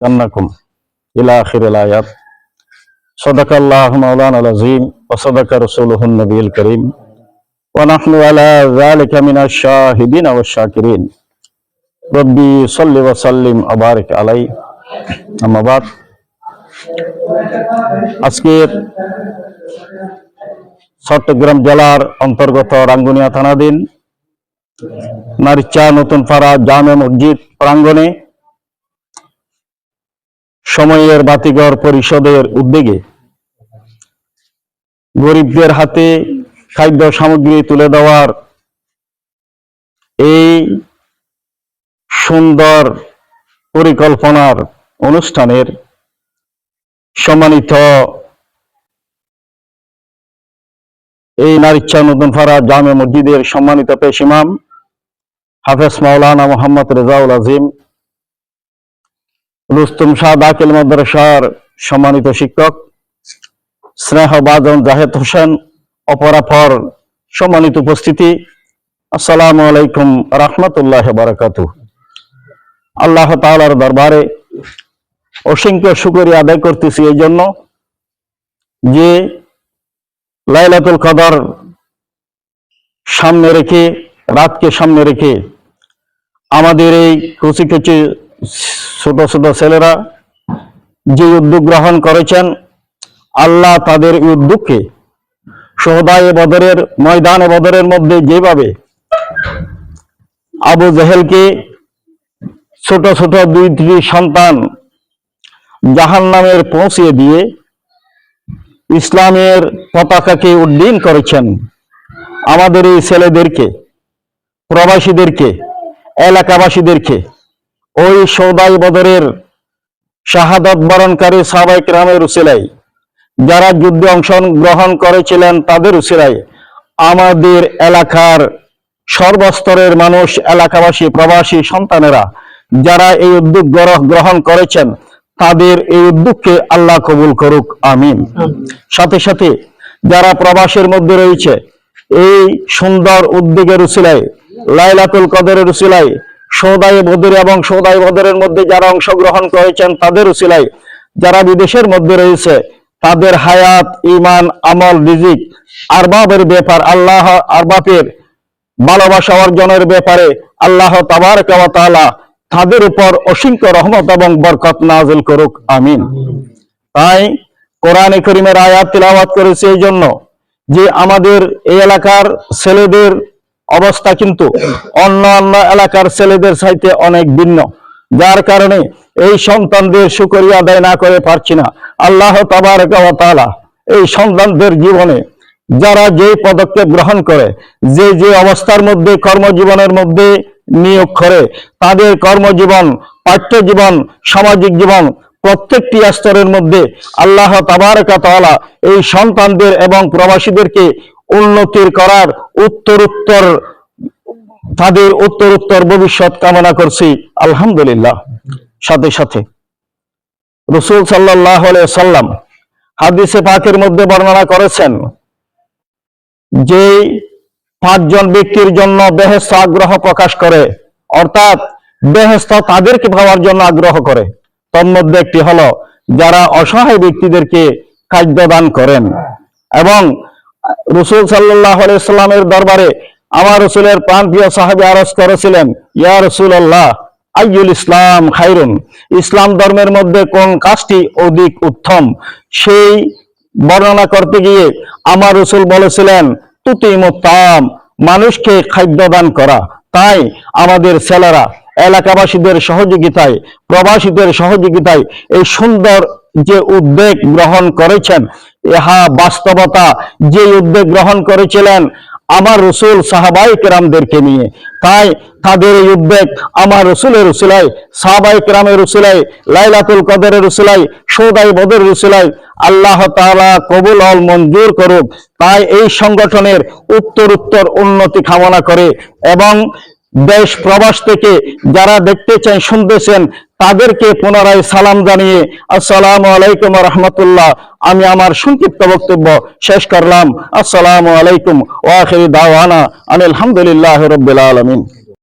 أنكم إلى آخر الآيات. صدق الله مولانا العظيم وصدق رسوله النبي الكريم ونحن على ذلك من الشاهدين والشاكرين. ربي صل وسلم وبارك عليه. أما بعد, আজকের চট্টগ্রাম জেলার অন্তর্গত রাঙ্গুনিয়া থানাধীন নারিচা নতুন পাড়া জামে মসজিদ প্রাঙ্গণে সময়ের বাতিঘর পরিষদের উদ্যোগে গরিবদের হাতে খাদ্য সামগ্রী তুলে দেওয়ার এই সুন্দর পরিকল্পনার অনুষ্ঠানের সম্মানিত এই নারিচা নতুন পাড়া জামে মসজিদের সম্মানিত পেশ ইমাম হাফেজ মাওলানা মোহাম্মদ রেজাউল আজিম, রুস্তম শাহ দাখিল মাদ্রাসার সম্মানিত শিক্ষক স্নেহভাজন জাহেদ হোসেন, অপরাপর সম্মানিত উপস্থিতি, আসসালামু আলাইকুম রাহমাতুল্লাহ বারাকাতুহ। আল্লাহ তাআলার দরবারে অসংখ্য শুকরিয়া আদায় করতেছি এই জন্য যে লাইলাতুল কদর সামনে রেখে, রাতকে সামনে রেখে আমাদের এই কচি কচি ছোট ছোট ছেলেরা যে উদ্যোগ গ্রহণ করেছেন, আল্লাহ তাদের এই উদ্যোগকে শুহাদায়ে বদরের ময়দানে বদরের মধ্যে যেভাবে আবু জেহেলকে ছোট ছোট দুইটি সন্তান জাহান্নামের পৌঁছিয়ে দিয়ে ইসলামের পতাকাকে উড্ডীন করেছেন, আমাদের এই ছেলেদেরকে, প্রবাসীদেরকে, এলাকাবাসীদেরকে ওই শুহাদায়ে বদরের শাহাদাত বরণকারী সাহাবায়ে কেরামের উসিলায়, যারা যুদ্ধে অংশগ্রহণ করেছিলেন তাদের উসিলায় আমাদের এলাকার সর্বস্তরের মানুষ, এলাকাবাসী, প্রবাসী সন্তানেরা যারা এই উদ্যোগ গ্রহণ করেছেন তাদের এই উদ্যোগকে আল্লাহ কবুল করুক, আমিন। সাথে সাথে যারা প্রবাসের মধ্যে রয়েছে এই সুন্দর উদ্যোগের উসিলায়, লাইলাতুল কদরের উসিলায়, শুহাদায়ে বদর এবং শুহাদায়ে বদরের মধ্যে যারা অংশগ্রহণ করেছেন তাদের উসিলায় যারা বিদেশের মধ্যে রয়েছে তাদের হায়াত, ঈমান, আমল, রিজিক আরবাবের ব্যাপার, আল্লাহ আরবাবের ভালোবাসা অর্জনের ব্যাপারে আল্লাহ তাবারক ওয়া তাআলা তাদের উপর অসংখ্য রহমত এবং বরকত নাযিল করুক, আমিন। তাই কোরআনে কারীমের আয়াত তিলাওয়াত করেছে এই জন্য যে আমাদের এই এলাকার ছেলেদের অবস্থা কিন্তু অন্য অন্য এলাকার ছেলেদের চাইতে অনেক ভিন্ন, যার কারণে এই সন্তানদের শুকরিয়া আদায় না করে পারছি না। আল্লাহ তাবারক ওয়া তাআলা এই সন্তানদের জীবনে যারা যে পদক্ষেপ গ্রহণ করে, যে যে অবস্থার মধ্যে কর্মজীবনের মধ্যে নিয়োগ করে, তাদের কর্মজীবন, পাঠ্য জীবন, সামাজিক জীবন প্রত্যেকটি স্তরের মধ্যে আল্লাহ তাবারক ওয়া তাআলা এই সন্তানদের এবং প্রবাসীদেরকে উন্নতির করার তাদের উত্তরোত্তর ভবিষ্যৎ কামনা করছি, আলহামদুলিল্লাহ। সাথে সাথে রাসূল সাল্লাল্লাহু আলাইহি ওয়াসাল্লাম হাদিসে পাকের মধ্যে বর্ণনা করেছেন যে 5 জন ব্যক্তির জন্য বেহেশত আগ্রহ প্রকাশ করে, অর্থাৎ বেহেশত তাদেরকে পাওয়ার জন্য আগ্রহ করে। তার মধ্যে একটি হলো যারা অসহায় ব্যক্তিদেরকে খাদ্য দান করেন। এবং রাসূল সাল্লাল্লাহু আলাইহি ওয়াসাল্লামের দরবারে আমার রাসূলের প্রাণপ্রিয় সাহাবী আরজ করেছিলেন, ইয়া রাসূলুল্লাহ আইয়ুল ইসলাম খায়রুন, ইসলাম ধর্মের মধ্যে কোন কাজটি অধিক উত্তম? সেই বর্ণনা করতে গিয়ে আমার রাসূল বলেছিলেন, তুতিমুত তাম, মানুষকে খাদ্য দান করা। তাই আমাদের ছেলেরা এলাকাবাসীদের সহযোগিতায়, প্রবাসীদের সহযোগিতায় এই সুন্দর যে উদ্যোগ গ্রহণ করেছেন, ইহা বাস্তবতা। যে উদ্যোগ গ্রহণ করেছিলেন আমার রাসূল সাহাবায়ে কেরামদেরকে নিয়ে, তাই তাদের এই উদ্যোগ আমার রাসূলের উসিলায়, সাহাবায়ে কেরামের উসিলায়, লাইলাতুল কদরের উসিলায়, শুহাদায়ে বদরের উসিলায় আল্লাহ তাআলা কবুল ও মঞ্জুর করুক। তাই এই সংগঠনের উত্তরোত্তর উন্নতি কামনা করে এবং দেশ প্রবাস থেকে যারা দেখতেছেন, শুনতেছেন তাদেরকে পুনরায় সালাম জানিয়ে আসসালামু আলাইকুম ওয়া রাহমাতুল্লাহ আমি আমার সংক্ষিপ্ত বক্তব্য শেষ করলাম। আসসালামু আলাইকুম ওয়া আখিরু দাওয়ানা আলহামদুলিল্লাহি রাব্বিল আলামিন।